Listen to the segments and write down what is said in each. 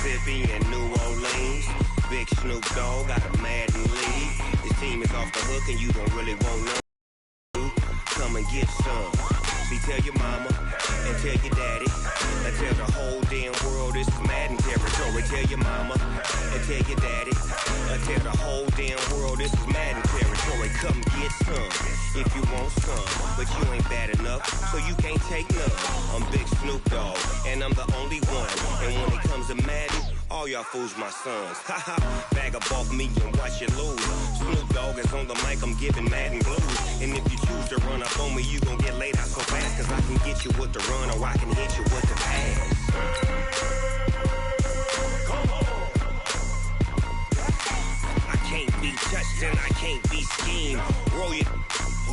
Mississippi and New Orleans. Big Snoop Dogg got a Madden league. His team is off the hook and you don't really want none. Come and get some. See, tell your mama and tell your daddy and tell the whole damn world this is Madden territory. Tell your mama and tell your daddy and tell the whole damn world this is Madden territory. Come get some if you want some, but you ain't bad enough, so you can't take none. I'm Big Snoop Dogg, and I'm the only one. And when it comes to Madden, all y'all fools my sons. Haha, bag up off me and watch you lose. Snoop Dogg is on the mic, I'm giving Madden blues. And if you choose to run up on me, you gon' get laid out so fast, cause I can get you with the run or I can hit you with the pass. I can't be touched and I can't be schemed. Roll you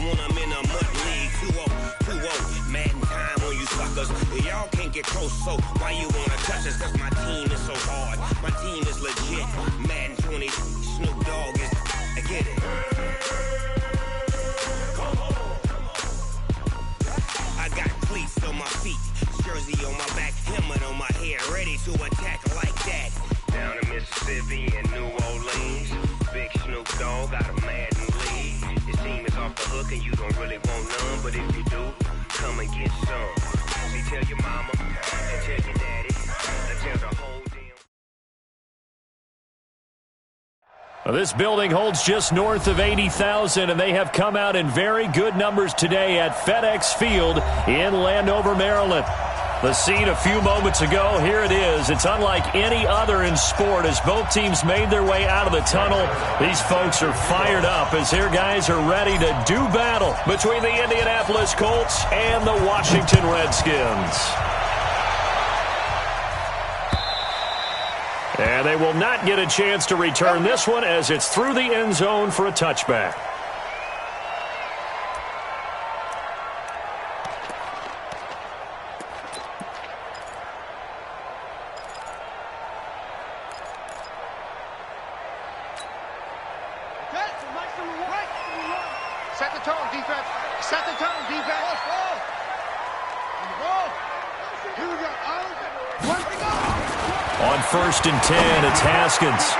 when I'm in a mud league. 2-0, Madden time on you suckers. Y'all can't get close, so why you wanna touch us? Cause my team is so hard. My team is legit. Madden 20, Snoop Dogg is, I get it. I got cleats on my feet, jersey on my back, helmet on my head, ready to attack like that. Down in Mississippi and New Orleans, Big Snoop Dogg got a Madden league. His team is off the hook and you don't really want none, but if you do, come and get some. See, tell your mama and tell your daddy and tell the whole damn... Well, this building holds just north of 80,000, and they have come out in very good numbers today at FedEx Field in Landover, Maryland. The scene a few moments ago, here it is. It's unlike any other in sport as both teams made their way out of the tunnel. These folks are fired up as their guys are ready to do battle between the Indianapolis Colts and the Washington Redskins. And they will not get a chance to return this one as it's through the end zone for a touchback. Set the tone, defense. Set the tone, defense. Here we go. On 1st and 10, it's Haskins.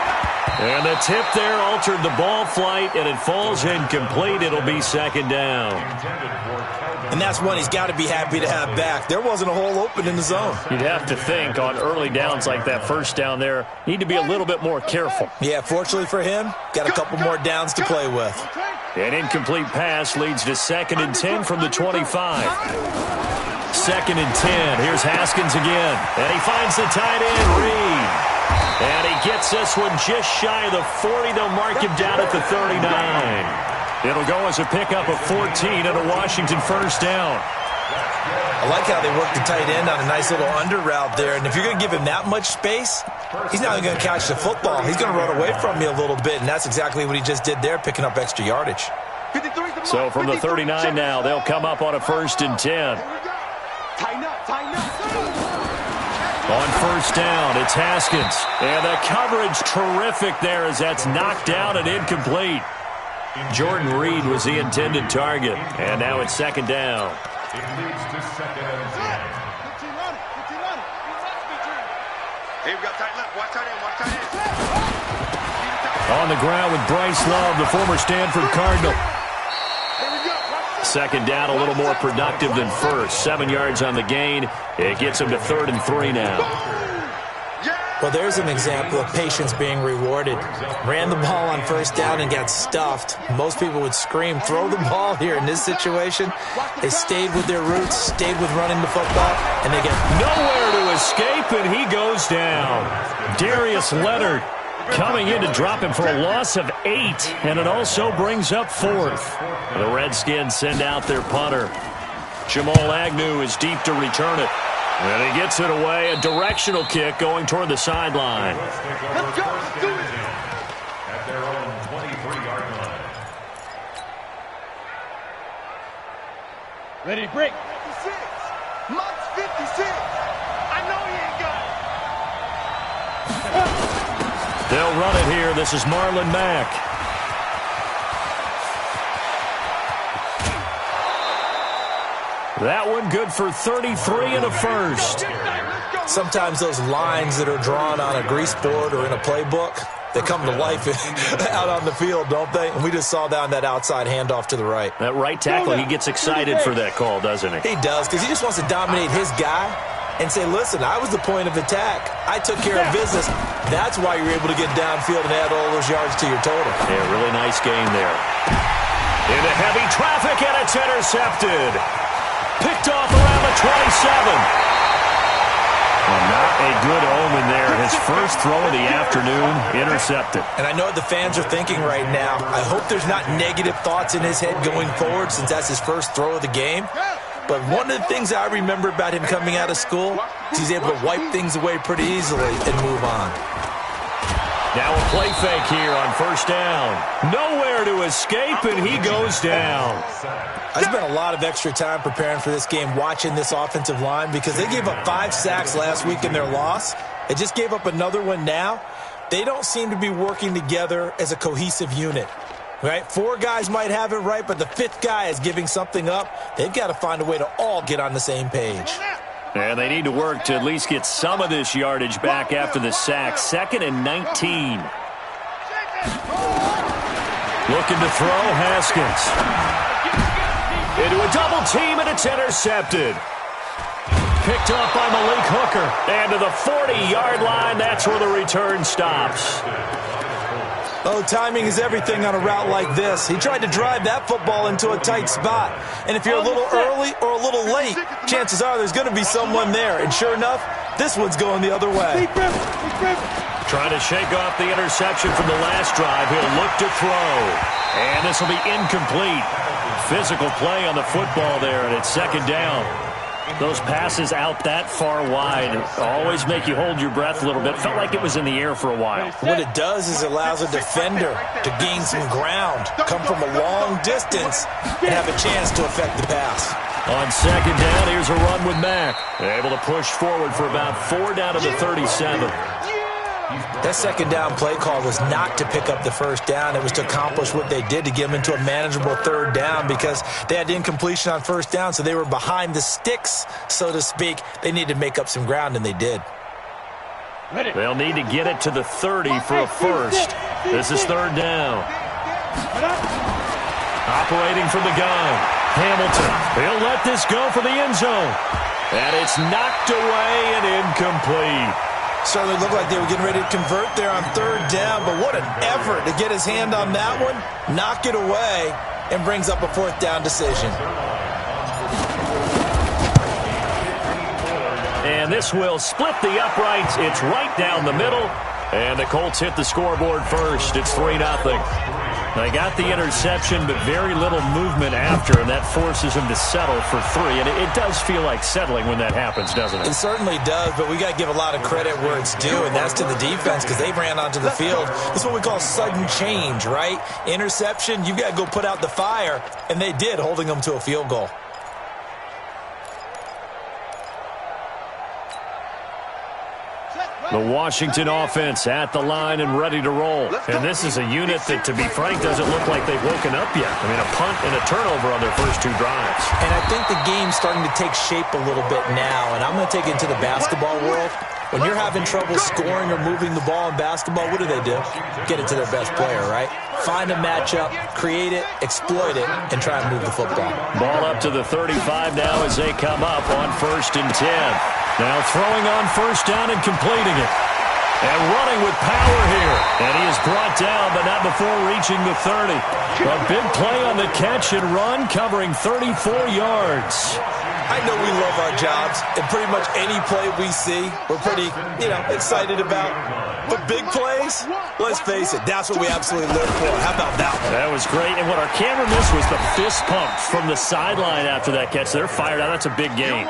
And the tip there altered the ball flight, and it falls incomplete. It'll be 2nd down. And that's one he's got to be happy to have back. There wasn't a hole open in the zone. You'd have to think on early downs like that first down there, need to be a little bit more careful. Yeah, fortunately for him, got a couple more downs to play with. An incomplete pass leads to 2nd and 10 from the 25. 2nd and 10. Here's Haskins again. And he finds the tight end, Reed. And he gets this one just shy of the 40. They'll mark him down at the 39. It'll go as a pickup of 14 and a Washington 1st down. I like how they work the tight end on a nice little under route there. And if you're going to give him that much space, he's not going to catch the football. He's going to run away from you a little bit, and that's exactly what he just did there, picking up extra yardage. So from the 39 now, they'll come up on a 1st and 10. Tighten up, tighten up. On 1st down, it's Haskins. And the coverage terrific there as that's knocked down and incomplete. Jordan Reed was the intended target. And now it's 2nd down. It leads to 2nd and 10. Hey, we got tight left. Watch tight end, watch tight end. On the ground with Bryce Love, the former Stanford Cardinal. 2nd down, a little more productive than first. 7 yards on the gain. It gets him to 3rd and 3 now. Well, there's an example of patience being rewarded. Ran the ball on 1st down and got stuffed. Most people would scream, throw the ball here. In this situation, they stayed with their roots, stayed with running the football, and they get nowhere to escape, and he goes down. Darius Leonard coming in to drop him for a loss of 8, and it also brings up 4th. The Redskins send out their punter. Jamal Agnew is deep to return it. And he gets it away, a directional kick going toward the sideline. Let's go, let's do it. At their own 23-yard line. Ready to break. 56. Monk's 56. I know he ain't got it. They'll run it here. This is Marlon Mack. That one good for 33 and a 1st. Sometimes those lines that are drawn on a grease board or in a playbook, they come to life out on the field, don't they? And we just saw that on that outside handoff to the right. That right tackle, he gets excited for that call, doesn't he? He does, because he just wants to dominate his guy and say, listen, I was the point of attack. I took care of business. That's why you're able to get downfield and add all those yards to your total. Yeah, really nice game there. Into heavy traffic, and it's intercepted. Picked off around the 27. Well, not a good omen there. His first throw of the afternoon, intercepted. And I know what the fans are thinking right now. I hope there's not negative thoughts in his head going forward since that's his first throw of the game. But one of the things I remember about him coming out of school is he's able to wipe things away pretty easily and move on. Now a play fake here on first down. Nowhere to escape, and he goes down. I spent a lot of extra time preparing for this game, watching this offensive line, because they gave up 5 sacks last week in their loss. They just gave up another one now. They don't seem to be working together as a cohesive unit. Right? 4 guys might have it right, but the 5th guy is giving something up. They've got to find a way to all get on the same page. And they need to work to at least get some of this yardage back after the sack. 2nd and 19. Looking to throw, Haskins. Into a double team, and it's intercepted. Picked up by Malik Hooker. And to the 40-yard line, that's where the return stops. Oh, timing is everything on a route like this. He tried to drive that football into a tight spot. And if you're a little early or a little late, chances are there's going to be someone there. And sure enough, this one's going the other way. Trying to shake off the interception from the last drive. He'll look to throw. And this will be incomplete. Physical play on the football there, and it's 2nd down. Those passes out that far wide always make you hold your breath a little bit. Felt like it was in the air for a while. What it does is it allows a defender to gain some ground, come from a long distance, and have a chance to affect the pass. On 2nd down, here's a run with Mack. Able to push forward for about 4 down to the 37. That 2nd down play call was not to pick up the first down. It was to accomplish what they did to get them into a manageable 3rd down because they had incompletion on first down, so they were behind the sticks, so to speak. They needed to make up some ground, and they did. They'll need to get it to the 30 for a first. This is 3rd down. Operating from the gun. Hamilton. He'll let this go for the end zone. And it's knocked away and incomplete. Certainly looked like they were getting ready to convert there on 3rd down, but what an effort to get his hand on that one, knock it away, and brings up a 4th down decision. And this will split the uprights. It's right down the middle, and the Colts hit the scoreboard first. It's 3-0. They got the interception, but very little movement after, and that forces them to settle for 3. And it does feel like settling when that happens, doesn't it? It certainly does, but we got to give a lot of credit where it's due, and that's to the defense because they ran onto the field. This is what we call sudden change, right? Interception, you've got to go put out the fire, and they did, holding them to a field goal. The Washington offense at the line and ready to roll. And this is a unit that, to be frank, doesn't look like they've woken up yet. I mean, a punt and a turnover on their first 2 drives. And I think the game's starting to take shape a little bit now, and I'm going to take it into the basketball world. When you're having trouble scoring or moving the ball in basketball, what do? Get it to their best player, right? Find a matchup, create it, exploit it, and try and move the football. Ball up to the 35 now as they come up on 1st and 10. Now throwing on 1st down and completing it. And running with power here. And he is brought down, but not before reaching the 30. A big play on the catch and run, covering 34 yards. I know we love our jobs, and pretty much any play we see, we're pretty, excited about. But big plays, let's face it, that's what we absolutely live for. How about that one? That was great, and what our camera missed was the fist pump from the sideline after that catch. They're fired out. That's a big gain.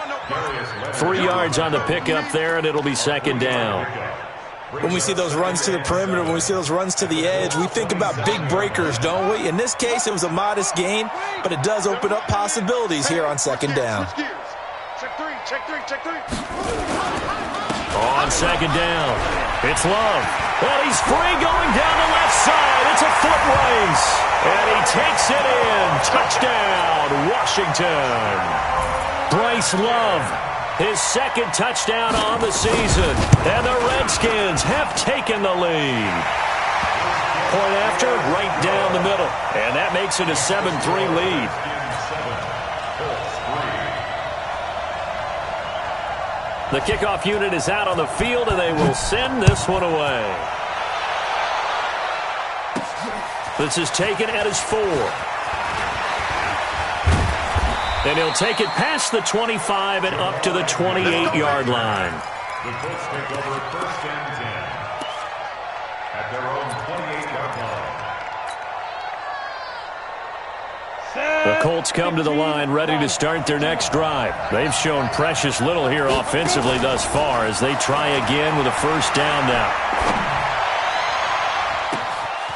3 yards on the pickup there, and it'll be 2nd down. When we see those runs to the perimeter, when we see those runs to the edge, we think about big breakers, don't we? In this case, it was a modest gain, but it does open up possibilities here on 2nd down. Check three. On 2nd down, it's Love. And he's free going down the left side. It's a foot race. And he takes it in. Touchdown, Washington. Bryce Love his second touchdown on the season. And the Redskins have taken the lead. Point after, right down the middle. And that makes it a 7-3 lead. The kickoff unit is out on the field, and they will send this one away. This is taken at his 4. And he'll take it past the 25 and up to the 28-yard line. The Colts take over first and 10 at their own 28-yard line. The Colts come to the line ready to start their next drive. They've shown precious little here offensively thus far as they try again with a first down now.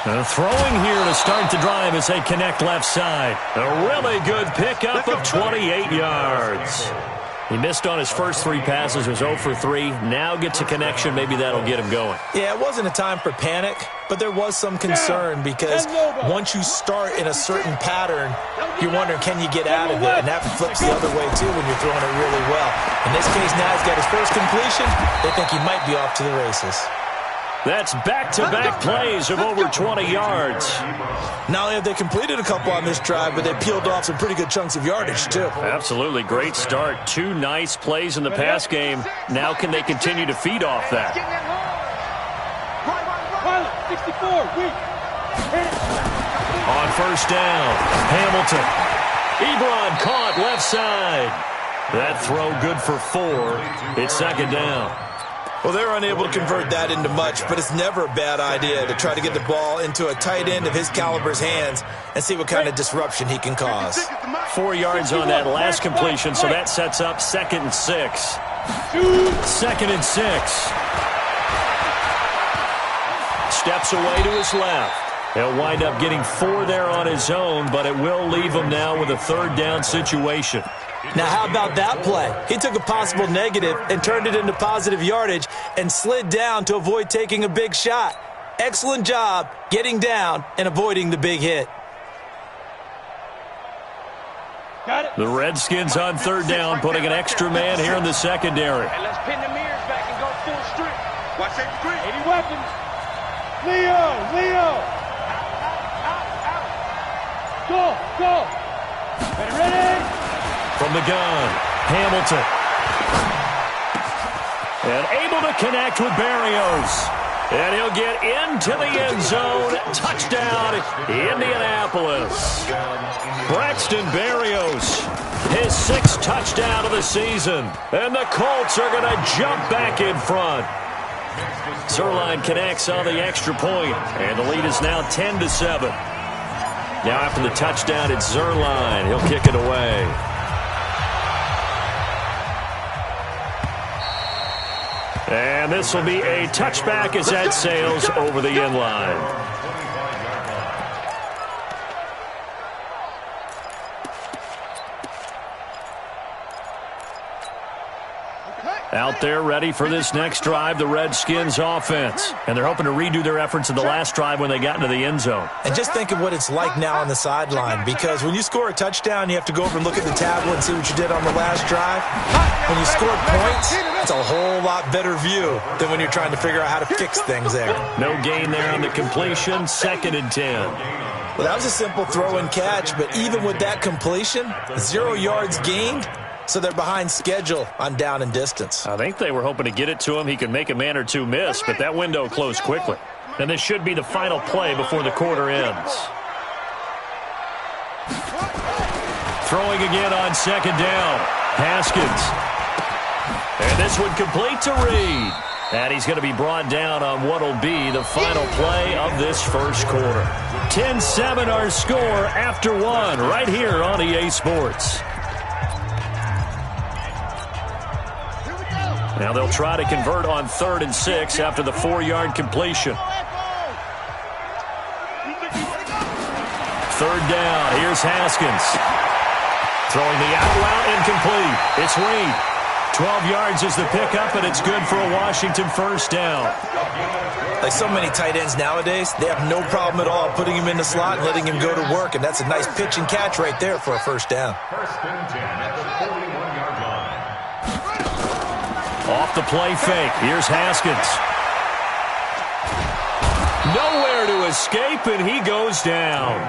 Throwing here to start the drive as they connect left side. A really good pickup of 28 yards. He missed on his first 3 passes, was 0 for 3. Now gets a connection. Maybe that'll get him going. Yeah, it wasn't a time for panic, but there was some concern because once you start in a certain pattern, you're wondering, can you get out of it? And that flips the other way, too, when you're throwing it really well. In this case, now he's got his first completion. They think he might be off to the races. That's back-to-back plays of over 20 yards. Not only have they completed a couple on this drive, but they peeled off some pretty good chunks of yardage, too. Absolutely. Great start. 2 nice plays in the pass game. Now can they continue to feed off that? 64, on first down, Hamilton. Ebron caught left side. That throw good for 4. It's second down. Well, they're unable to convert that into much, but it's never a bad idea to try to get the ball into a tight end of his caliber's hands and see what kind of disruption he can cause. 4 yards on that last completion, so that sets up 2nd and 6. 2nd and 6. Steps away to his left. He'll wind up getting 4 there on his own, but it will leave him now with a 3rd down situation. Now, how about that play? He took a possible negative and turned it into positive yardage and slid down to avoid taking a big shot. Excellent job getting down and avoiding the big hit. The Redskins on 3rd down, putting an extra man here in the secondary. Hey, let's pin the mirrors back and go full strip. Watch that screen. 80 weapons. Leo. Go. Ready? From the gun, Hamilton. And able to connect with Berrios. And he'll get into the end zone. Touchdown, Indianapolis. Braxton Berrios, his 6th touchdown of the season. And the Colts are going to jump back in front. Zerline connects on the extra point, and the lead is now 10-7. Now after the touchdown, it's Zerline. He'll kick it away. And this will be a touchback as that sails over the end line. Out there ready for this next drive, the Redskins offense. And they're hoping to redo their efforts in the last drive when they got into the end zone. And just think of what it's like now on the sideline, because when you score a touchdown, you have to go over and look at the tablet and see what you did on the last drive. When you score points, it's a whole lot better view than when you're trying to figure out how to fix things there. No gain there on the completion, 2nd and 10. Well, that was a simple throw and catch, but even with that completion, 0 yards gained. So they're behind schedule on down and distance. I think they were hoping to get it to him. He could make a man or two miss, but that window closed quickly. And this should be the final play before the quarter ends. Throwing again on 2nd down. Haskins. And this one complete to Reed. And he's going to be brought down on what will be the final play of this first quarter. 10-7 our score after 1 right here on EA Sports. Now they'll try to convert on 3rd and 6 after the 4-yard completion. 3rd down. Here's Haskins. Throwing the out route incomplete. It's Reed. 12 yards is the pickup, and it's good for a Washington first down. Like so many tight ends nowadays, they have no problem at all putting him in the slot and letting him go to work, and that's a nice pitch and catch right there for a first down. First and 10 at the 41-yard line. Off the play fake. Here's Haskins. Nowhere to escape, and he goes down.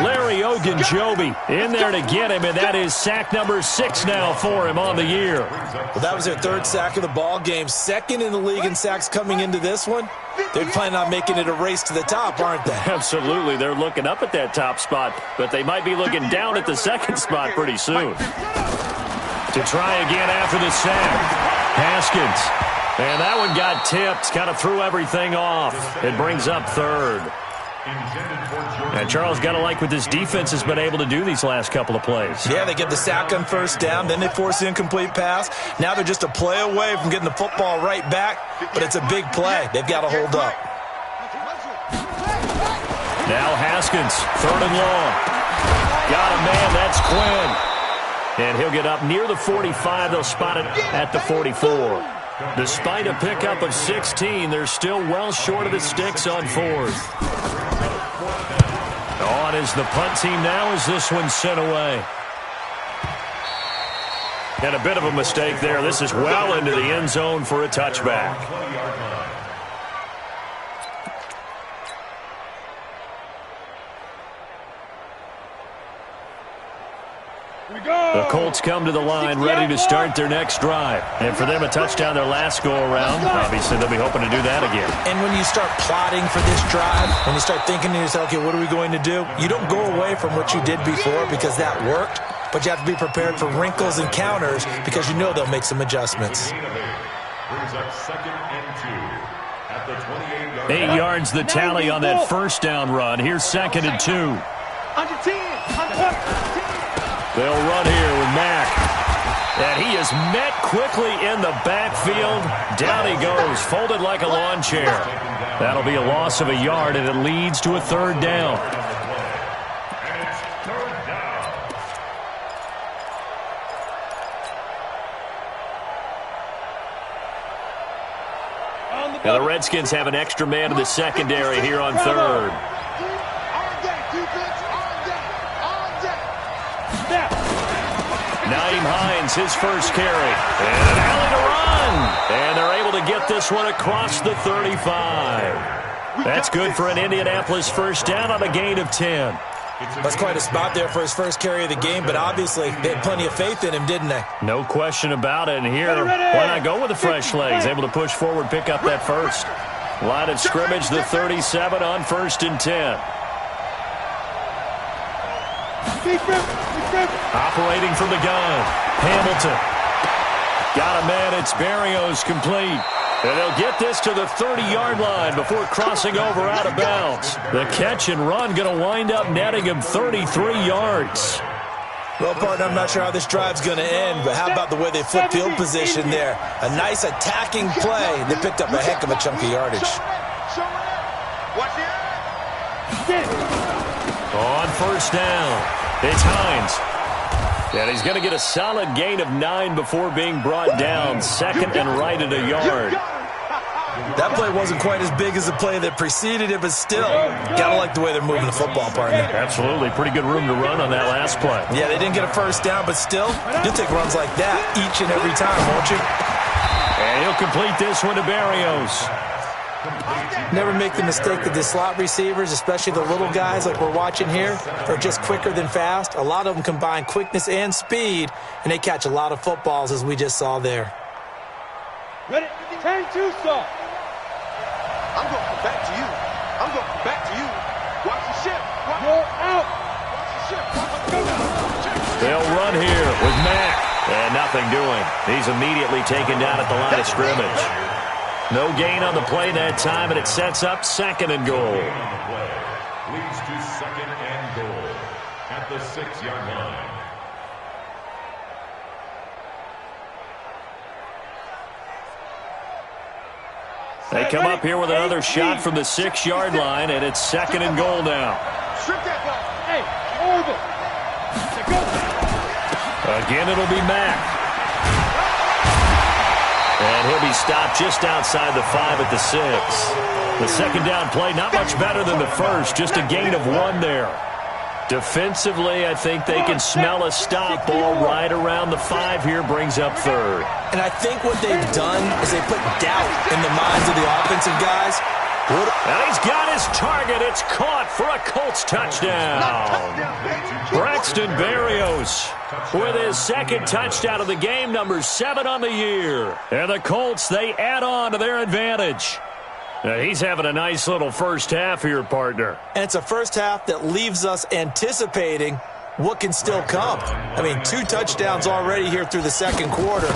Larry Ogunjobi in there to get him, and that is sack number 6 now for him on the year. Well, that was their 3rd sack of the ball game. 2nd in the league in sacks coming into this one. They're planning on making it a race to the top, aren't they? Absolutely. They're looking up at that top spot, but they might be looking down at the 2nd spot pretty soon. To try again after the sack. Haskins. And that one got tipped, kind of threw everything off. It brings up 3rd. And Charles, got to like what this defense has been able to do these last couple of plays. Yeah, they get the sack on 1st down, then they force the incomplete pass. Now they're just a play away from getting the football right back, but it's a big play. They've got to hold up. Now Haskins, 3rd and long. Got a man, that's Quinn. And he'll get up near the 45. They'll spot it at the 44. Despite a pickup of 16, they're still well short of the sticks on 4th. On is the punt team now as this one's sent away. And a bit of a mistake there. This is well into the end zone for a touchback. The Colts come to the line ready to start their next drive. And for them, a touchdown their last go-around. Obviously, they'll be hoping to do that again. And when you start plotting for this drive, when you start thinking to yourself, okay, what are we going to do? You don't go away from what you did before because that worked, but you have to be prepared for wrinkles and counters because you know they'll make some adjustments. Brings up 2nd and 2 at the 28-yard line. 8 yards the tally on that 1st down run. Here's 2nd and 2. Under 10. Under 10. They'll run here with Mack. And he is met quickly in the backfield. Down he goes, folded like a lawn chair. That'll be a loss of a yard, and it leads to a 3rd down. And it's 3rd down. And the Redskins have an extra man in the secondary here on 3rd. Naeem Hines, his first carry. And an alley to run. And they're able to get this one across the 35. That's good for an Indianapolis 1st down on a gain of 10. That's quite a spot there for his first carry of the game, but obviously they had plenty of faith in him, didn't they? No question about it. And here, why not go with the fresh legs? Able to push forward, pick up that first. Line of scrimmage, the 37 on 1st and 10. Operating from the gun. Hamilton. Got a man. It's Berrios complete. And they'll get this to the 30-yard line before crossing over out of bounds. The catch and run going to wind up netting him 33 yards. Well, partner, I'm not sure how this drive's going to end, but how about the way they flipped field position there? A nice attacking play. They picked up a heck of a chunk of yardage. On 1st down, it's Hines. And he's going to get a solid gain of 9 before being brought down. 2nd and right at a yard. That play wasn't quite as big as the play that preceded it, but still, gotta like the way they're moving the football, partner. Absolutely. Pretty good room to run on that last play. Yeah, they didn't get a 1st down, but still, you'll take runs like that each and every time, won't you? And he'll complete this one to Berrios. Never make the mistake that the slot receivers, especially the little guys like we're watching here, are just quicker than fast. A lot of them combine quickness and speed, and they catch a lot of footballs, as we just saw there. Ready? 10-2, sir. I'm going to come back to you. I'm going to come back to you. Watch the ship. Go out. Watch the ship. Watch the They'll run here with Mack. And nothing doing. He's immediately taken down at the line of scrimmage. No gain on the play that time, and it sets up 2nd and goal. Leads to 2nd and goal at the 6-yard line. They come up here with another shot from the 6-yard line, and it's 2nd and goal now. Hey, over. Again, it'll be Mack. And he'll be stopped just outside the 5 at the 6. The 2nd down play, not much better than the first, just a gain of 1 there. Defensively, I think they can smell a stop. Ball right around the 5 here, brings up third. And I think what they've done is they put doubt in the minds of the offensive guys. And he's got his target. It's caught for a Colts touchdown. Braxton Berrios with his second touchdown of the game, number 7 on the year. And the Colts, they add on to their advantage. Now, he's having a nice little first half here, partner. And it's a first half that leaves us anticipating what can still come. I mean, 2 touchdowns already here through the second quarter.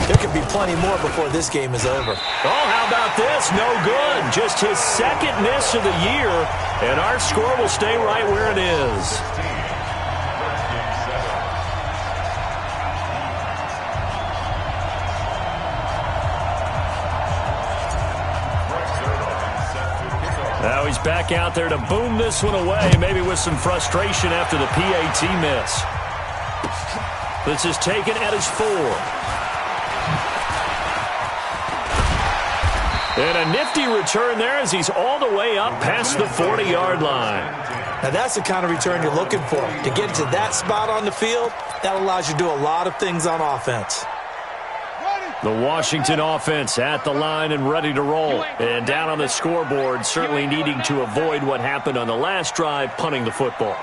There could be plenty more before this game is over. Oh, how about this? No good. Just his second miss of the year, and our score will stay right where it is. Now he's back out there to boom this one away, maybe with some frustration after the PAT miss. This is taken at his 4. And a nifty return there as he's all the way up past the 40-yard line. Now that's the kind of return you're looking for. To get to that spot on the field, that allows you to do a lot of things on offense. The Washington offense at the line and ready to roll. And down on the scoreboard, certainly needing to avoid what happened on the last drive, punting the football.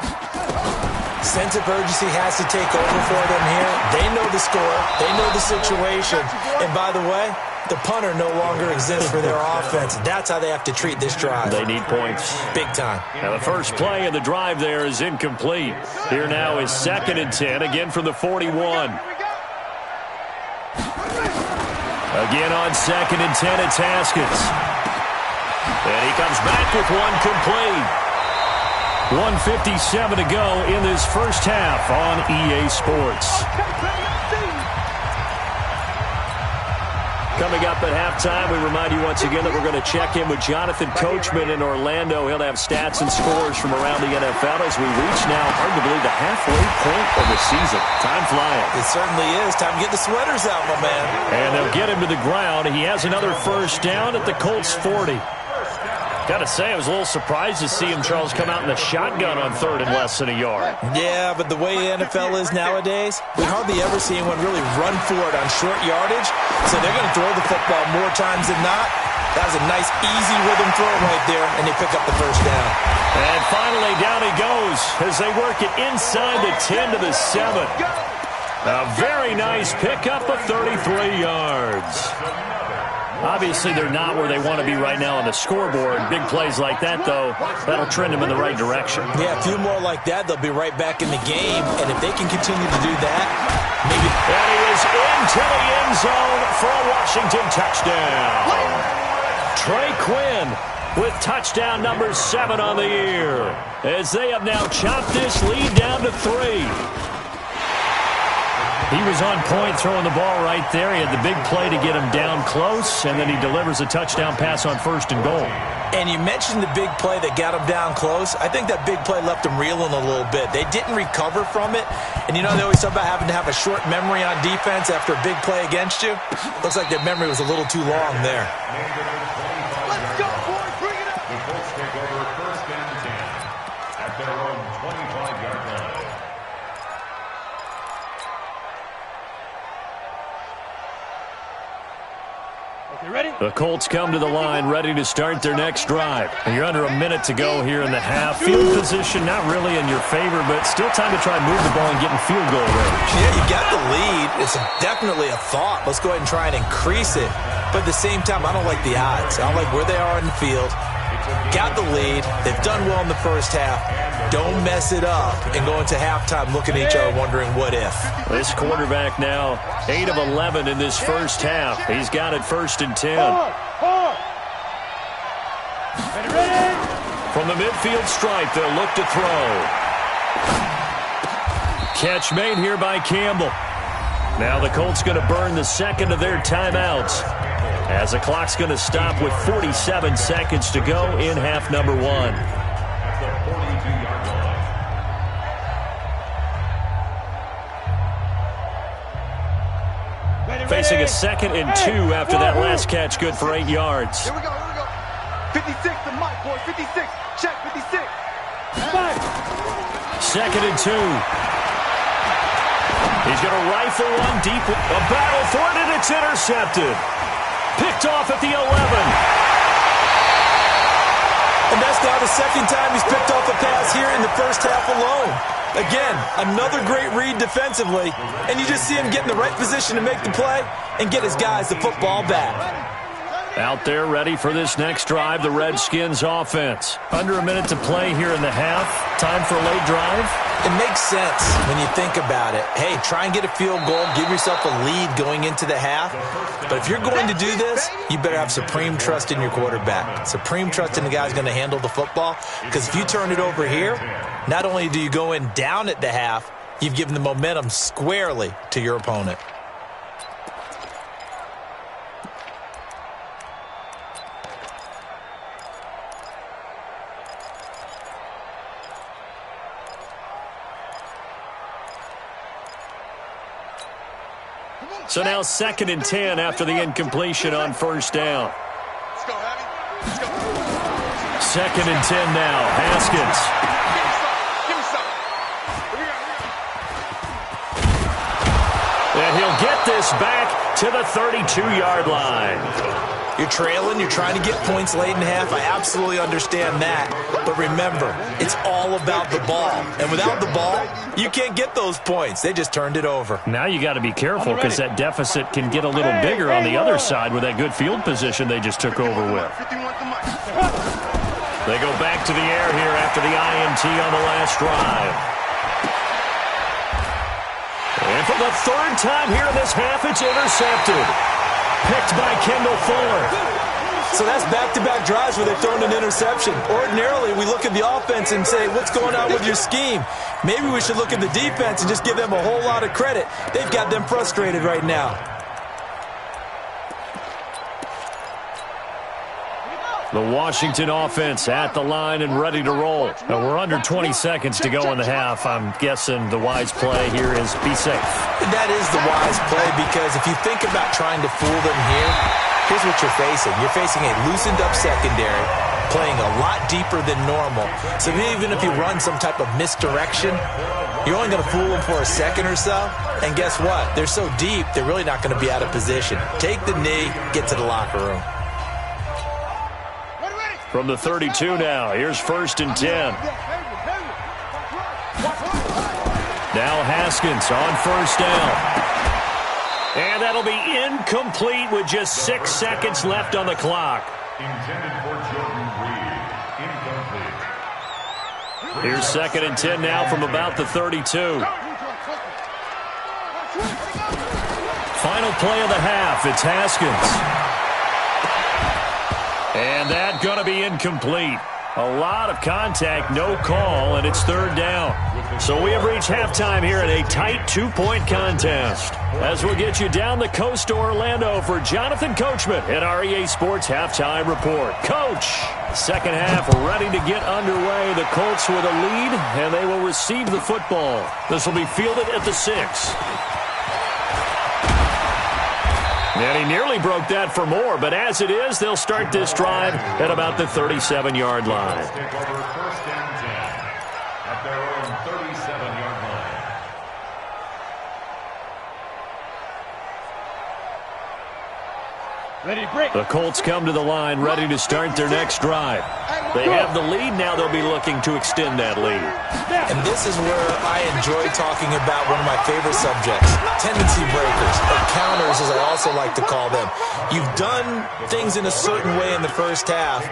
Sense of urgency has to take over for them here. They know the score. They know the situation. And by the way, the punter no longer exists for their offense. That's how they have to treat this drive. They need points. Big time. Now the first play of the drive there is incomplete. Here now is 2nd and 10, again from the 41. Again on 2nd and 10, it's Haskins. And he comes back with one complete. 1:57 to go in this first half on EA Sports. Coming up at halftime, we remind you once again that we're going to check in with Jonathan Coachman in Orlando. He'll have stats and scores from around the NFL as we reach now, hard to believe, the halfway point of the season. Time flying. It certainly is. Time to get the sweaters out, my man. And they'll get him to the ground. He has another first down at the Colts 40. Got to say, I was a little surprised to see him, Charles, come out in the shotgun on 3rd and less than a yard. Yeah, but the way the NFL is nowadays, we hardly ever see anyone really run for it on short yardage. So they're going to throw the football more times than not. That was a nice, easy rhythm throw right there, and they pick up the first down. And finally, down he goes as they work it inside the 10 to the 7. A very nice pickup of 33 yards. Obviously, they're not where they want to be right now on the scoreboard. Big plays like that, though, that'll trend them in the right direction. Yeah, a few more like that, they'll be right back in the game. And if they can continue to do that, maybe... And he is into the end zone for a Washington touchdown. Trey Quinn with touchdown number 7 on the year, as they have now chopped this lead down to 3. He was on point throwing the ball right there. He had the big play to get him down close, and then he delivers a touchdown pass on 1st and goal. And you mentioned the big play that got him down close. I think that big play left him reeling a little bit. They didn't recover from it. And you know, they always talk about having to have a short memory on defense after a big play against you. Looks like their memory was a little too long there. Let's go, boys. Bring it up. The Colts take over 1st and 10 at their own 25-yard line. You ready? The Colts come to the line, ready to start their next drive. And you're under a minute to go here in the half. Field position not really in your favor, but still time to try and move the ball and get in field goal range. Yeah, you got the lead. It's definitely a thought. Let's go ahead and try and increase it. But at the same time, I don't like the odds. I don't like where they are in the field. Got the lead. They've done well in the first half. Don't mess it up and go into halftime looking at each other wondering what if. This quarterback now 8 of 11 in this first half. He's got it 1st and 10. Ready? From the midfield stripe, they'll look to throw. Catch made here by Campbell. Now the Colts going to burn the 2nd of their timeouts, as the clock's going to stop with 47 seconds to go in half number 1. At the 42-yard line. Facing a 2nd and 2 after that last catch, good for 8 yards. Here we go, here we go. 56 to Mike, boys. 56. Check, 56. Second and 2. He's going to rifle one deep. A battle for it, and it's intercepted. Picked off at the 11. And that's now the second time he's picked off a pass here in the first half alone. Again, another great read defensively, and you just see him get in the right position to make the play and get his guys the football back. Out there ready for this next drive, the Redskins offense. Under a minute to play here in the half. Time for a late drive. It makes sense when you think about it. Hey, try and get a field goal. Give yourself a lead going into the half. But if you're going to do this, you better have supreme trust in your quarterback. Supreme trust in the guy who's going to handle the football. Because if you turn it over here, not only do you go in down at the half, you've given the momentum squarely to your opponent. So now 2nd and 10 after the incompletion on first down. Let's go, Abby. Let's go. 2nd and 10 now. Haskins. Give me some. And he'll get this back to the 32-yard line. You're trailing, you're trying to get points late in half. I absolutely understand that. But remember, it's all about the ball. And without the ball, you can't get those points. They just turned it over. Now you got to be careful because that deficit can get a little bigger on the other side with that good field position they just took over with. They go back to the air here after the INT on the last drive. And for the third time here in this half, it's intercepted. Picked by Kendall Fuller. So that's back-to-back drives where they've thrown an interception. Ordinarily, we look at the offense and say, what's going on with your scheme? Maybe we should look at the defense and just give them a whole lot of credit. They've got them frustrated right now. The Washington offense at the line and ready to roll. Now we're under 20 seconds to go in the half. I'm guessing the wise play here is be safe. That is the wise play because if you think about trying to fool them here, here's what you're facing. You're facing a loosened-up secondary, playing a lot deeper than normal. So even if you run some type of misdirection, you're only going to fool them for a second or so. And guess what? They're so deep, they're really not going to be out of position. Take the knee, get to the locker room. From the 32 now, here's 1st and 10. Now Haskins on first down. And that'll be incomplete with just 6 seconds left on the clock. Intended for Jordan Reed. Incomplete. Here's 2nd and 10 now from about the 32. Final play of the half, it's Haskins. And that's going to be incomplete. A lot of contact, no call, and it's 3rd down. So we have reached halftime here in a tight 2-point contest. As we'll get you down the coast to Orlando for Jonathan Coachman at our EA Sports Halftime Report. Coach, second half ready to get underway. The Colts with a lead, and they will receive the football. This will be fielded at the 6. And he nearly broke that for more, but as it is, they'll start this drive at about the 37-yard line. Take over 1st and 10 at their own 37-yard line. Ready to break. The Colts come to the line ready to start their next drive. They have the lead. Now they'll be looking to extend that lead. And this is where I enjoy talking about one of my favorite subjects, tendency breakers, or counters as I also like to call them. You've done things in a certain way in the first half,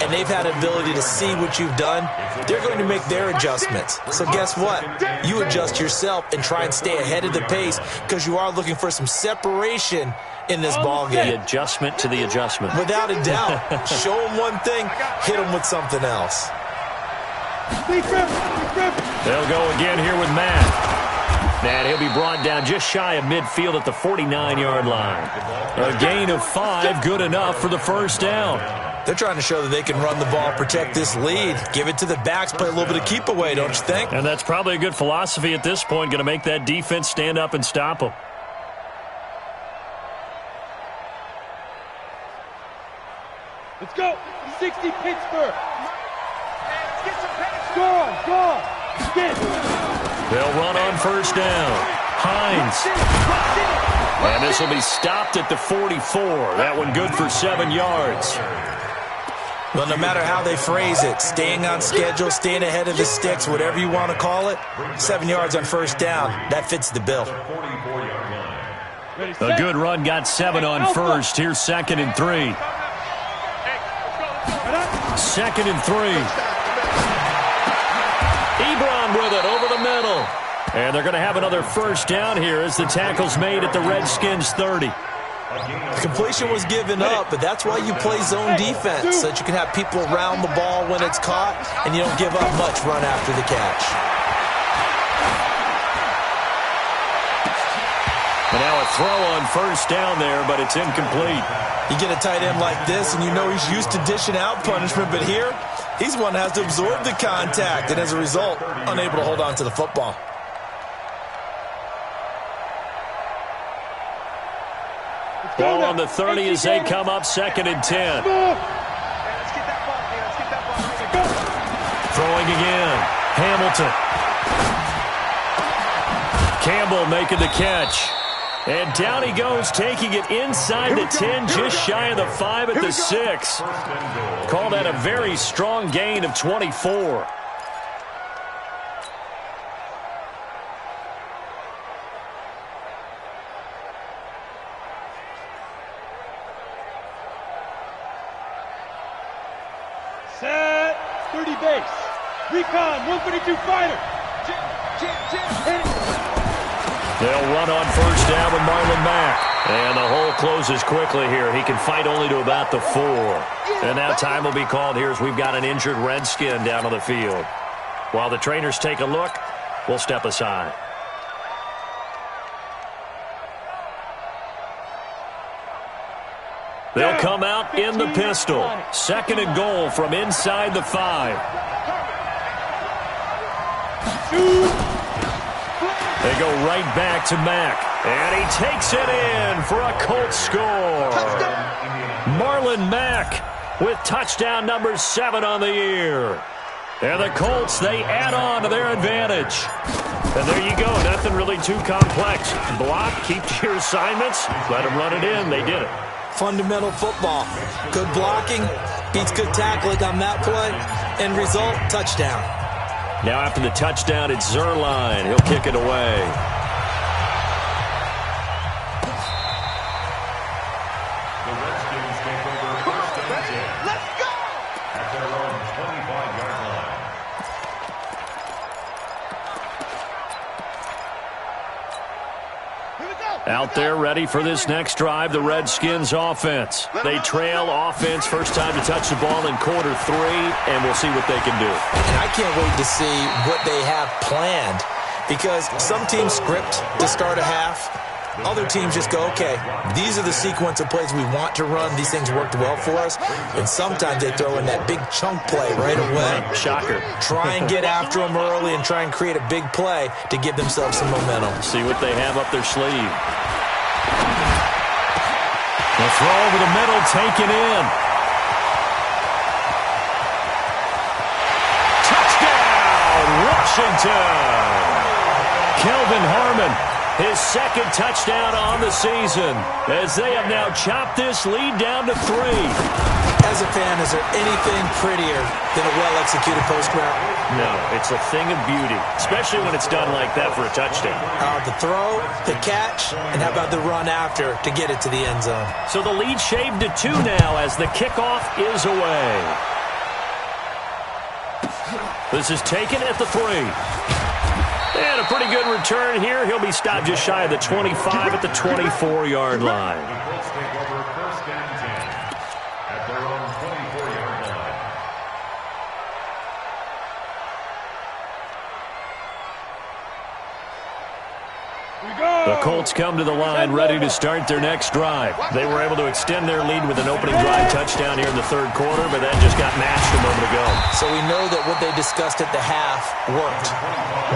and they've had ability to see what you've done. They're going to make their adjustments. So guess what? You adjust yourself and try and stay ahead of the pace because you are looking for some separation in this ball game. The adjustment to the adjustment. Without a doubt. Show them one thing, hit them with something else. They'll go again here with Matt. And he'll be brought down just shy of midfield at the 49-yard line. A gain of 5, good enough for the first down. They're trying to show that they can run the ball, protect this lead, give it to the backs, play a little bit of keep away, don't you think? And that's probably a good philosophy at this point, going to make that defense stand up and stop them. Let's go. 60 Pittsburgh. They'll run on first down. Hines. And this will be stopped at the 44. That one good for 7 yards. Well, no matter how they phrase it, staying on schedule, staying ahead of the sticks, whatever you want to call it, 7 yards on first down, that fits the bill. A good run got 7 on first. Here's 2nd and 3. 2nd and 3. Ebron with it over the middle. And they're going to have another first down here as the tackle's made at the Redskins 30. The completion was given up, but that's why you play zone defense, so that you can have people around the ball when it's caught, and you don't give up much run after the catch. And now a throw on first down there, but it's incomplete. You get a tight end like this, and you know he's used to dishing out punishment, but here, he's one that has to absorb the contact, and as a result, unable to hold on to the football. Ball on the 30 as they come up 2nd and 10. Throwing again. Hamilton. Campbell making the catch. And down he goes, taking it inside the 10, just shy of the 5 at the 6. Call that a very strong gain of 24. Set, 30 base. Recon, 132 fighter. They'll run on first down with Marlon Mack. And the hole closes quickly here. He can fight only to about the 4. And now time will be called here as we've got an injured Redskin down on the field. While the trainers take a look, we'll step aside. They'll come out in the pistol. 2nd and goal from inside the 5. They go right back to Mack. And he takes it in for a Colts score. Marlon Mack with touchdown number 7 on the year. And the Colts, they add on to their advantage. And there you go. Nothing really too complex. Block, keep to your assignments, let them run it in. They did it. Fundamental football. Good blocking beats good tackling on that play. End result, touchdown. Now after the touchdown, it's Zerline. He'll kick it away. The Redskins take over first and 10. Let's go! At their own 25-yard line. Out there ready for this next drive, the Redskins offense. They trail offense, first time to touch the ball in quarter 3, and we'll see what they can do. And I can't wait to see what they have planned, because some teams script to start a half. Other teams just go, okay, these are the sequence of plays we want to run. These things worked well for us. And sometimes they throw in that big chunk play right away. Shocker. Try and get after them early and try and create a big play to give themselves some momentum. See what they have up their sleeve. The throw over the middle, taken in. Touchdown, Washington! Kelvin Harmon, his 2nd touchdown on the season, as they have now chopped this lead down to 3. As a fan, is there anything prettier than a well-executed post route? No, it's a thing of beauty, especially when it's done like that for a touchdown. The throw, the catch, and how about the run after to get it to the end zone? So the lead shaved to 2 now as the kickoff is away. This is taken at the 3. And a pretty good return here. He'll be stopped just shy of the 25 at the 24-yard line. The Colts take over first and 10 at their own 24-yard line. The Colts come to the line ready to start their next drive. They were able to extend their lead with an opening drive touchdown here in the 3rd quarter, but that just got matched a moment ago. So we know that what they discussed at the half worked.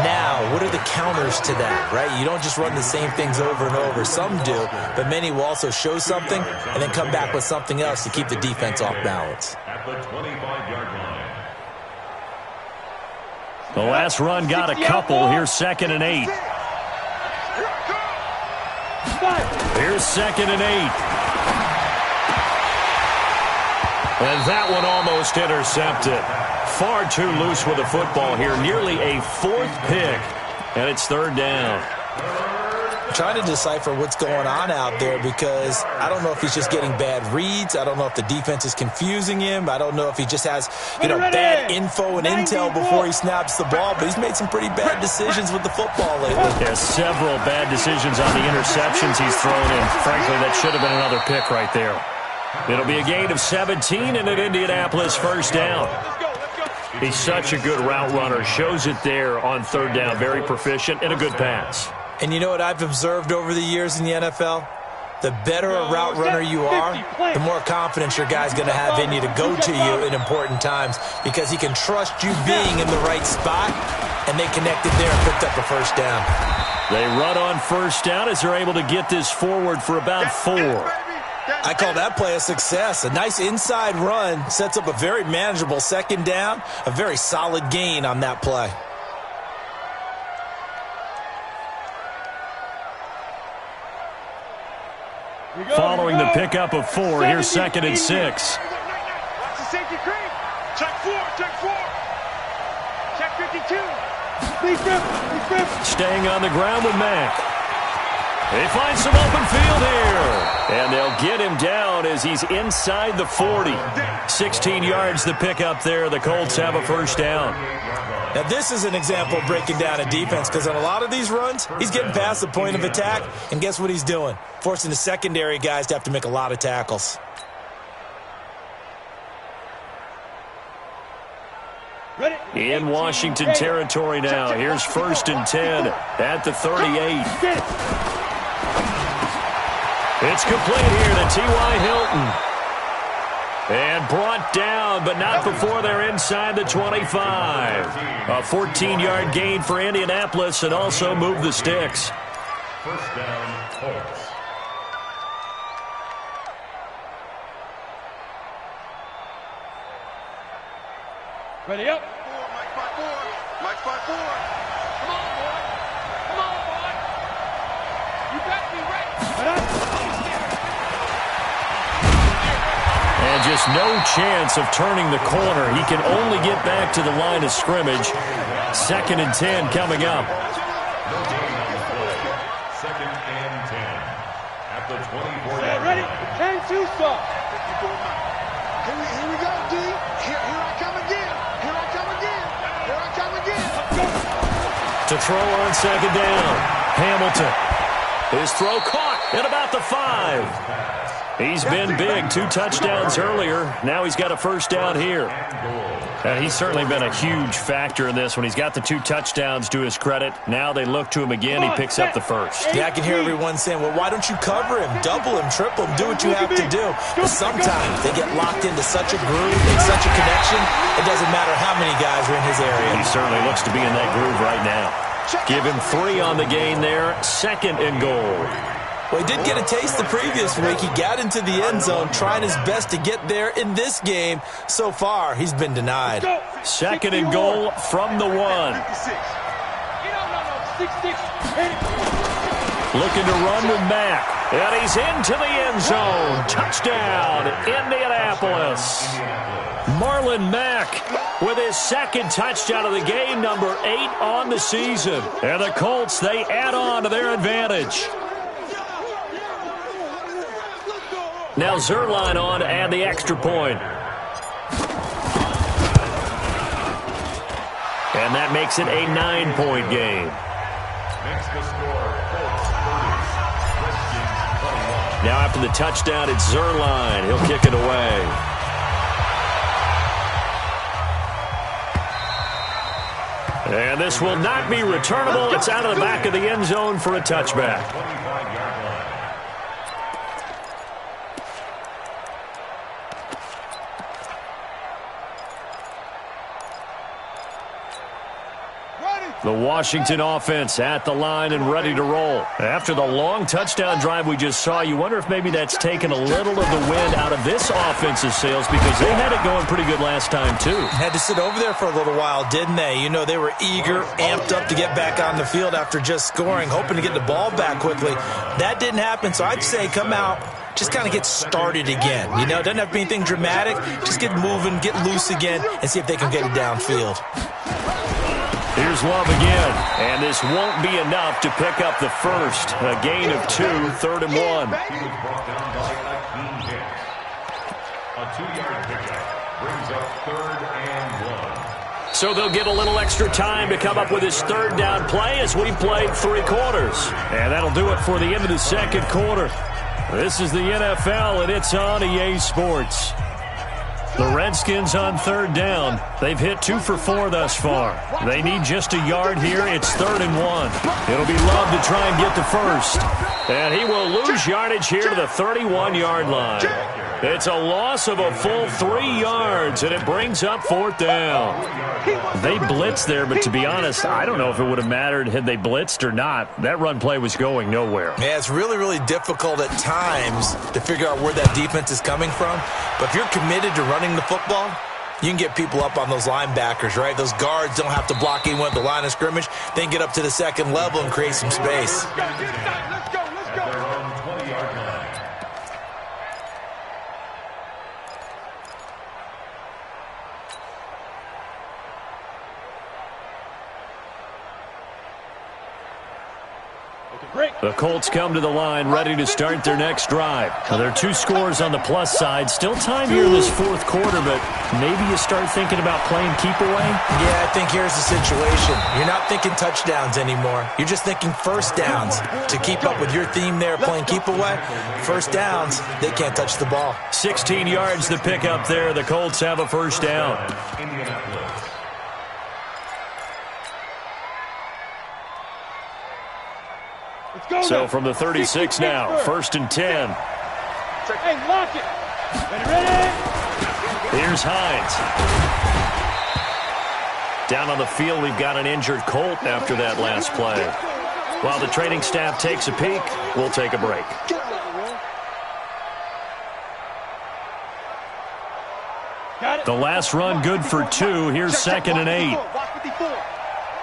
Now, what are the counters to that, right? You don't just run the same things over and over. Some do, but many will also show something and then come back with something else to keep the defense off balance. At the 25-yard line. The last run got a couple. Here's 2nd and 8. Here's 2nd and 8. And that one almost intercepted. Far too loose with the football here. Nearly a 4th pick. And it's 3rd down. Trying to decipher what's going on out there because I don't know if he's just getting bad reads. I don't know if the defense is confusing him. I don't know if he just has, bad info and intel before he snaps the ball. But he's made some pretty bad decisions with the football lately. Yeah, several bad decisions on the interceptions he's thrown in. Frankly, that should have been another pick right there. It'll be a gain of 17 and an Indianapolis 1st down. He's such a good route runner. Shows it there on 3rd down. Very proficient and a good pass. And you know what I've observed over the years in the NFL? The better a route runner you are, the more confidence your guy's going to have in you to go to you in important times because he can trust you being in the right spot, and they connected there and picked up a 1st down. They run on 1st down as they're able to get this forward for about 4. I call that play a success. A nice inside run sets up a very manageable 2nd down, a very solid gain on that play. Following the pickup of 4, here's 2nd and 6. Watch the safety creep. Check 4. Check 52. Staying on the ground with Mack. They find some open field here. And they'll get him down as he's inside the 40. 16 yards the pickup there. The Colts have a 1st down. Now, this is an example of breaking down a defense because on a lot of these runs, he's getting past the point of attack, and guess what he's doing? Forcing the secondary guys to have to make a lot of tackles. In Washington territory now. Here's 1st and 10 at the 38. It's complete here to T.Y. Hilton. And brought down, but not before they're inside the 25. A 14-yard gain for Indianapolis and also move the sticks. 1st down, Colts. Ready up. Mike 5-4. Mike 5-4. Come on, boy. Come on, boy. You better be ready. And just no chance of turning the corner. He can only get back to the line of scrimmage. 2nd and 10 coming up. 2nd and 10 at the 24-yard Ready? line. 10-2 stop. Here we go, D. Here I come again. Here I come again. Here I come again. To throw on 2nd down. Hamilton. His throw caught at about the 5. He's been big. 2 touchdowns earlier. Now he's got a 1st down here. He's certainly been a huge factor in this when he's got the 2 touchdowns to his credit. Now they look to him again. He picks up the 1st. Yeah, I can hear everyone saying, well, why don't you cover him, double him, triple him, do what you have to do. But sometimes they get locked into such a groove and such a connection, it doesn't matter how many guys are in his area. He certainly looks to be in that groove right now. Give him 3 on the gain there. 2nd and goal. Well, he did get a taste the previous week. He got into the end zone trying his best to get there in this game. So far, he's been denied. 2nd and goal from the 1. Looking to run with Mack. And he's into the end zone. Touchdown, Indianapolis. Marlon Mack with his 2nd touchdown of the game, number 8 on the season. And the Colts, they add on to their advantage. Now Zerline on to add the extra point. And that makes it a 9-point game. Makes the score Colts 30, Redskins 21. Now after the touchdown, it's Zerline. He'll kick it away. And this will not be returnable. It's out of the back of the end zone for a touchback. 25-yard line. Ready. The Washington offense at the line and ready to roll. After the long touchdown drive we just saw, you wonder if maybe that's taken a little of the wind out of this offense's sails because they had it going pretty good last time too. Had to sit over there for a little while, didn't they? You know, they were eager, amped up to get back on the field after just scoring, hoping to get the ball back quickly. That didn't happen, so I'd say come out, just kind of get started again. You know, it doesn't have to be anything dramatic. Just get moving, get loose again, and see if they can get it downfield. Here's Love again, and this won't be enough to pick up the first. A gain of 2, 3rd and 1. He was brought down by Akeem Hicks. A 2-yard pickup brings up 3rd and 1. So they'll get a little extra time to come up with his 3rd down play as we've played 3 quarters. And that'll do it for the end of the 2nd quarter. This is the NFL, and it's on EA Sports. The Redskins on 3rd down. They've hit 2 for 4 thus far. They need just a yard here. It's 3rd and 1. It'll be Love to try and get the first. And he will lose yardage here to the 31-yard line. It's a loss of a full 3 yards, and it brings up 4th down. They blitzed there, but to be honest, I don't know if it would have mattered had they blitzed or not. That run play was going nowhere. Yeah, it's really, really difficult at times to figure out where that defense is coming from. But if you're committed to running the football, you can get people up on those linebackers, right? Those guards don't have to block anyone at the line of scrimmage. They can get up to the 2nd level and create some space. Let's go. Their own 20-yard line. The Colts come to the line ready to start their next drive. Now, there are 2 scores on the plus side. Still time here in this 4th quarter, but maybe you start thinking about playing keep away? Yeah, I think here's the situation. You're not thinking touchdowns anymore. You're just thinking 1st downs. To keep up with your theme there, playing keep away, 1st downs, they can't touch the ball. 16 yards to pick up there. The Colts have a 1st down. Indianapolis. So from the 36 now, 1st and 10. Hey, lock it. Ready? Here's Hines. Down on the field, we've got an injured Colt after that last play. While the training staff takes a peek, we'll take a break. The last run good for 2. Here's 2nd and 8.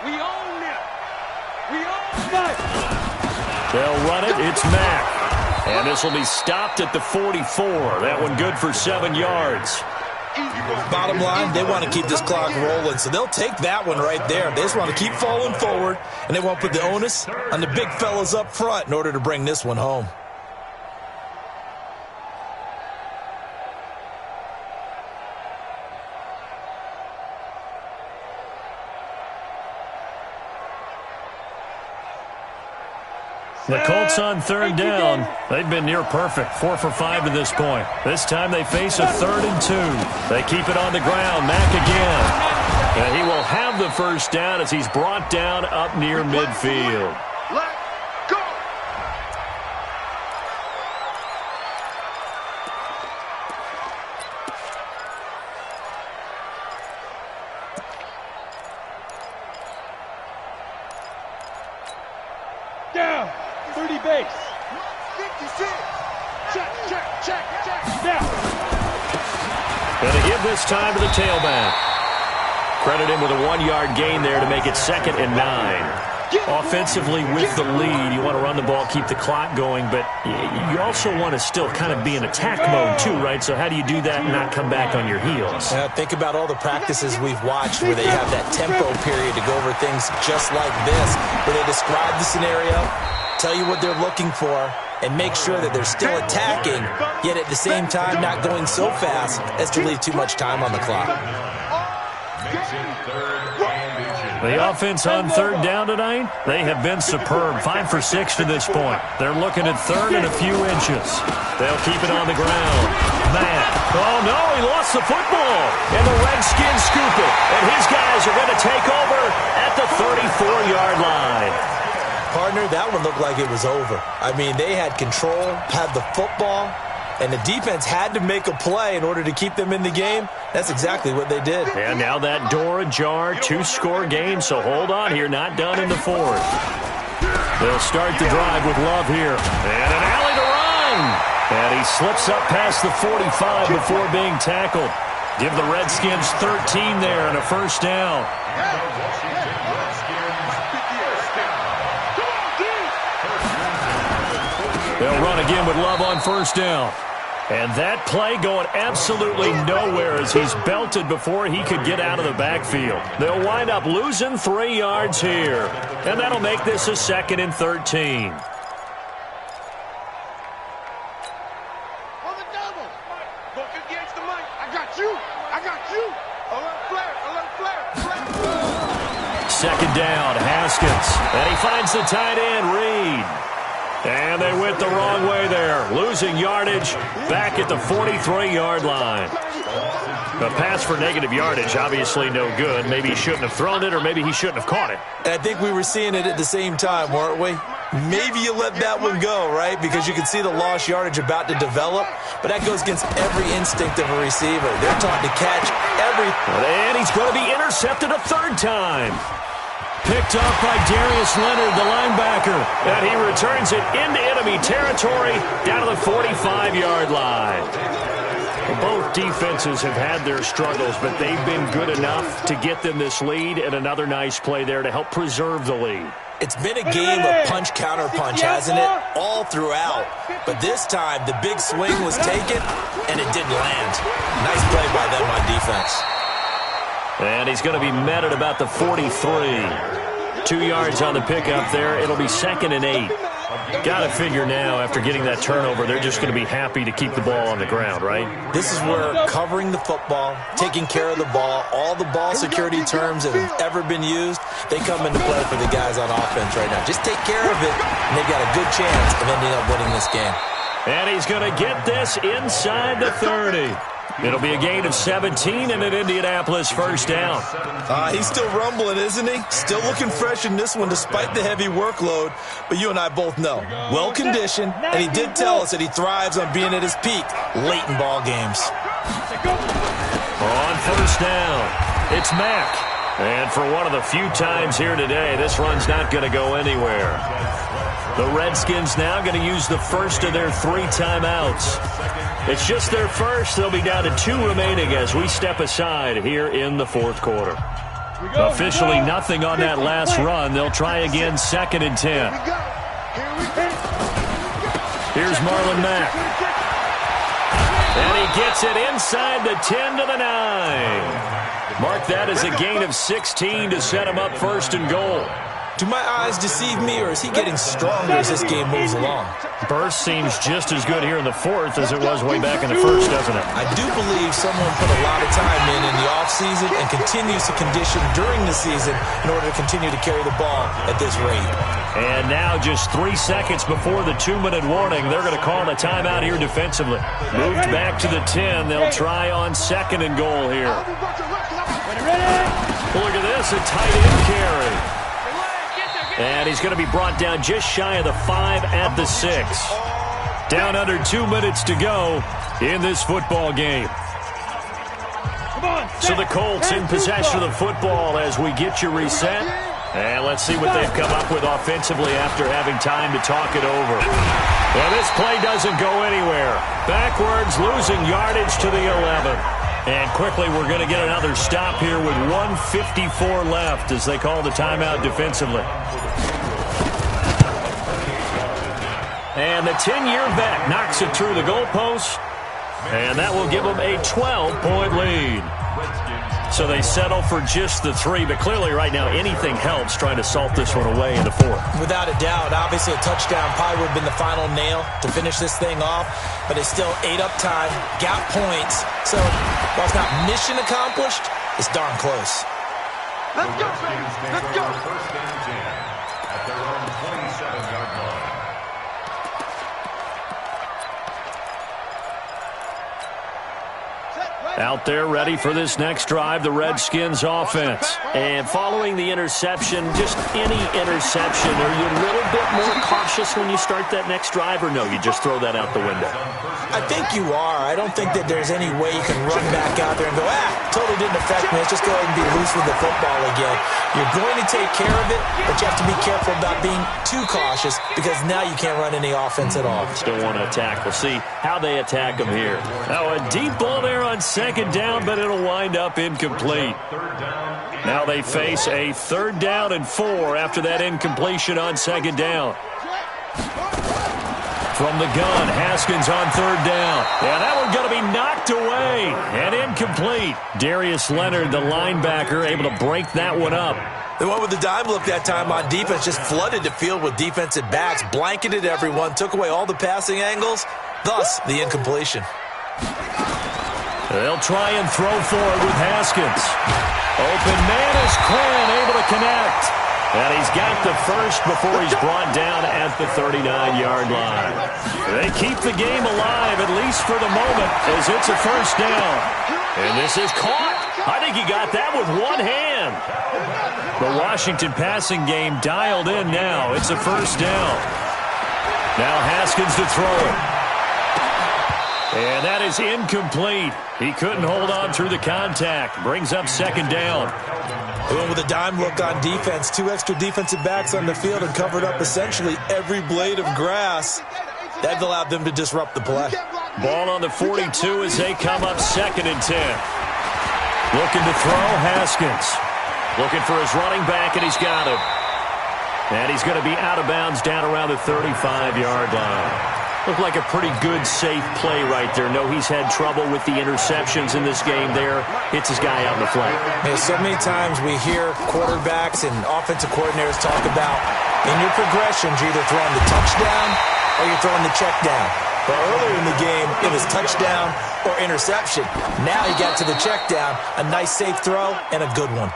We own them. We own them. They'll run it. It's Mack. And this will be stopped at the 44. That one good for 7 yards. Bottom line, they want to keep this clock rolling, so they'll take that one right there. They just want to keep falling forward, and they won't put the onus on the big fellas up front in order to bring this one home. The Colts on 3rd down. They've been near perfect, 4 for 5 to this point. This time they face a 3rd and 2. They keep it on the ground. Mack again. And he will have the 1st down as he's brought down up near midfield. Let's go. Down. 30 base. 56. Check. Now. Going to give this time to the tailback. Credit him with a 1-yard gain there to make it 2nd and 9. Offensively with the lead, you want to run the ball, keep the clock going, but you also want to still kind of be in attack mode too, right? So how do you do that and not come back on your heels? Think about all the practices we've watched where they have that tempo period to go over things just like this, where they describe the scenario, tell you what they're looking for, and make sure that they're still attacking, yet at the same time not going so fast as to leave too much time on the clock. Makes it 3rd and inches. The offense on 3rd down tonight, they have been superb. 5 for 6 to this point. They're looking at 3rd and a few inches. They'll keep it on the ground. Matt. Oh, no, he lost the football. And the Redskins scoop it. And his guys are going to take over at the 34-yard line. Partner, that one looked like it was over. I mean, they had control, had the football, and the defense had to make a play in order to keep them in the game. That's exactly what they did. And now that door ajar, 2-score game, so hold on here, not done in the fourth. They'll start the drive with Love here. And an alley to run. And he slips up past the 45 before being tackled. Give the Redskins 13 there and a first down. They'll run again with Love on first down. And that play going absolutely nowhere as he's belted before he could get out of the backfield. They'll wind up losing 3 yards here. And that'll make this a 2nd and 13. Second down, Haskins. And he finds the tight end, Reed. And they went the wrong way there, losing yardage back at the 43-yard line. A pass for negative yardage, obviously no good. Maybe he shouldn't have thrown it, or maybe he shouldn't have caught it. And I think we were seeing it at the same time, weren't we? Maybe you let that one go, right? Because you can see the lost yardage about to develop. But that goes against every instinct of a receiver. They're taught to catch everything. And he's going to be intercepted a 3rd time. Picked off by Darius Leonard, the linebacker. And he returns it into enemy territory down to the 45-yard line. Both defenses have had their struggles, but they've been good enough to get them this lead, and another nice play there to help preserve the lead. It's been a game of punch-counter-punch, hasn't it? All throughout. But this time, the big swing was taken, and it didn't land. Nice play by them on defense. And he's going to be met at about the 43. 2 yards on the pickup there. It'll be 2nd and 8. Got to figure now, after getting that turnover, they're just going to be happy to keep the ball on the ground, right? This is where covering the football, taking care of the ball, all the ball security terms that have ever been used, they come into play for the guys on offense right now. Just take care of it, and they've got a good chance of ending up winning this game. And he's going to get this inside the 30. It'll be a gain of 17 and an Indianapolis first down. He's still rumbling, isn't he? Still looking fresh in this one despite the heavy workload. But you and I both know, well-conditioned, and he did tell us that he thrives on being at his peak late in ball games. On first down, it's Mack. And for one of the few times here today, this run's not going to go anywhere. The Redskins now going to use the first of their 3 timeouts. It's just their first. They'll be down to 2 remaining as we step aside here in the 4th quarter. Officially nothing on that last run. They'll try again, 2nd and 10. Here's Marlon Mack. And he gets it inside the 10 to the 9. Mark that as a gain of 16 to set him up 1st and goal. Do my eyes deceive me, or is he getting stronger as this game moves along? Burst seems just as good here in the 4th as it was way back in the 1st, doesn't it? I do believe someone put a lot of time in the offseason and continues to condition during the season in order to continue to carry the ball at this rate. And now just 3 seconds before the 2-minute warning, they're going to call a timeout here defensively. Moved back to the 10. They'll try on 2nd and goal here. Look at this, a tight end carry. And he's going to be brought down just shy of the 5 at the 6. Down under 2 minutes to go in this football game. So the Colts in possession of the football as we get you reset. And let's see what they've come up with offensively after having time to talk it over. Well, this play doesn't go anywhere. Backwards, losing yardage to the 11. And quickly, we're going to get another stop here with 1:54 left as they call the timeout defensively. And the 10-year vet knocks it through the goalpost. And that will give them a 12-point lead. So they settle for just the 3, but clearly right now anything helps trying to salt this one away in the 4th. Without a doubt, obviously a touchdown probably would have been the final nail to finish this thing off, but it's still 8 up time, got points. So while it's not mission accomplished, it's darn close. Let's go, baby. Let's go. First and 10 at their own 27-yard line. Set. Out there ready for this next drive, the Redskins offense. And following the interception, just any interception, are you a little bit more cautious when you start that next drive, or no, you just throw that out the window? I think you are. I don't think that there's any way you can run back out there and go, totally didn't affect me. Let's just go ahead and be loose with the football again. You're going to take care of it, but you have to be careful about being too cautious because now you can't run any offense at all. Still want to attack. We'll see how they attack them here. Now a deep ball there on second down, but it'll wind up incomplete. Now they face a 3rd down and 4 after that incompletion on second down. From the gun, Haskins on 3rd down. And that one going to be knocked away and incomplete. Darius Leonard, the linebacker, able to break that one up. The one with the dime look that time on defense just flooded the field with defensive backs, blanketed everyone, took away all the passing angles, thus the incompletion. They'll try and throw forward with Haskins. Open man is Quinn, able to connect. And he's got the first before he's brought down at the 39-yard line. They keep the game alive, at least for the moment, as it's a 1st down. And this is caught. I think he got that with one hand. The Washington passing game dialed in now. It's a 1st down. Now Haskins to throw it. And that is incomplete. He couldn't hold on through the contact. Brings up 2nd down. The one with a dime look on defense. 2 extra defensive backs on the field and covered up essentially every blade of grass. That allowed them to disrupt the play. Ball on the 42 as they come up 2nd and 10. Looking to throw, Haskins. Looking for his running back, and he's got him. And he's going to be out of bounds down around the 35-yard line. Looked like a pretty good, safe play right there. No, he's had trouble with the interceptions in this game there. Hits his guy out in the flank. Man, so many times we hear quarterbacks and offensive coordinators talk about in your progressions, you're either throwing the touchdown or you're throwing the check down. But earlier in the game, it was touchdown or interception. Now he got to the check down, a nice safe throw, and a good one.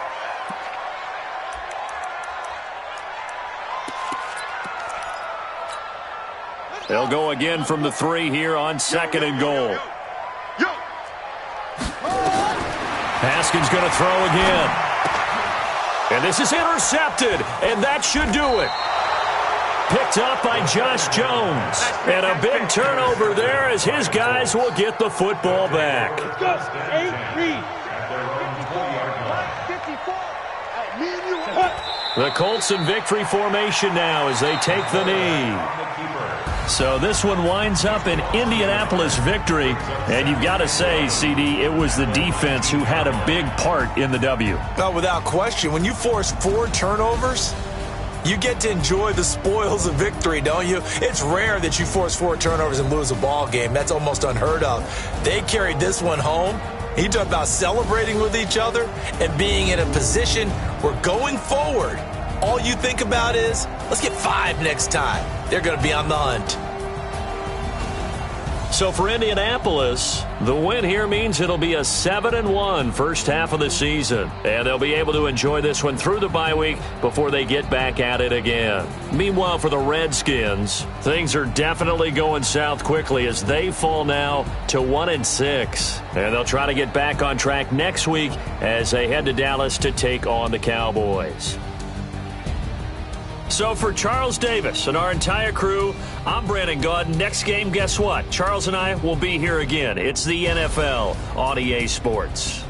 They'll go again from the 3 here on 2nd and goal. Haskins going to throw again. And this is intercepted, and that should do it. Picked up by Josh Jones. And a big turnover there as his guys will get the football back. The Colts in victory formation now as they take the knee. So this one winds up an Indianapolis victory. And you've got to say, CD, it was the defense who had a big part in the W. No, without question. When you force 4 turnovers, you get to enjoy the spoils of victory, don't you? It's rare that you force 4 turnovers and lose a ball game. That's almost unheard of. They carried this one home. You talk about celebrating with each other and being in a position where going forward, all you think about is, let's get 5 next time. They're going to be on the hunt. So for Indianapolis, the win here means it'll be a 7-1 first half of the season. And they'll be able to enjoy this one through the bye week before they get back at it again. Meanwhile, for the Redskins, things are definitely going south quickly as they fall now to 1-6. And they'll try to get back on track next week as they head to Dallas to take on the Cowboys. So for Charles Davis and our entire crew, I'm Brandon Gaud. Next game, guess what? Charles and I will be here again. It's the NFL on EA Sports.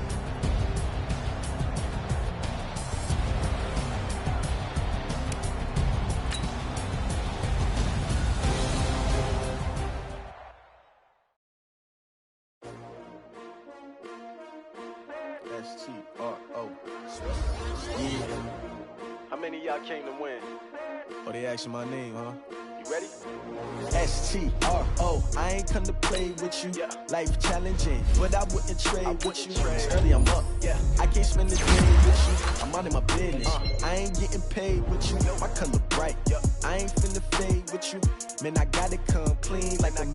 STRO. Yeah. How many of y'all came to win? Oh, they asking my name, huh? You ready? STRO. I ain't come to play with you. Yeah. Life challenging, but I wouldn't trade with you. Early I'm up. Yeah. I can't spend the day with you. I'm out in my business. I ain't getting paid with you. My color bright. I ain't finna fade with you. Man, I gotta come clean like a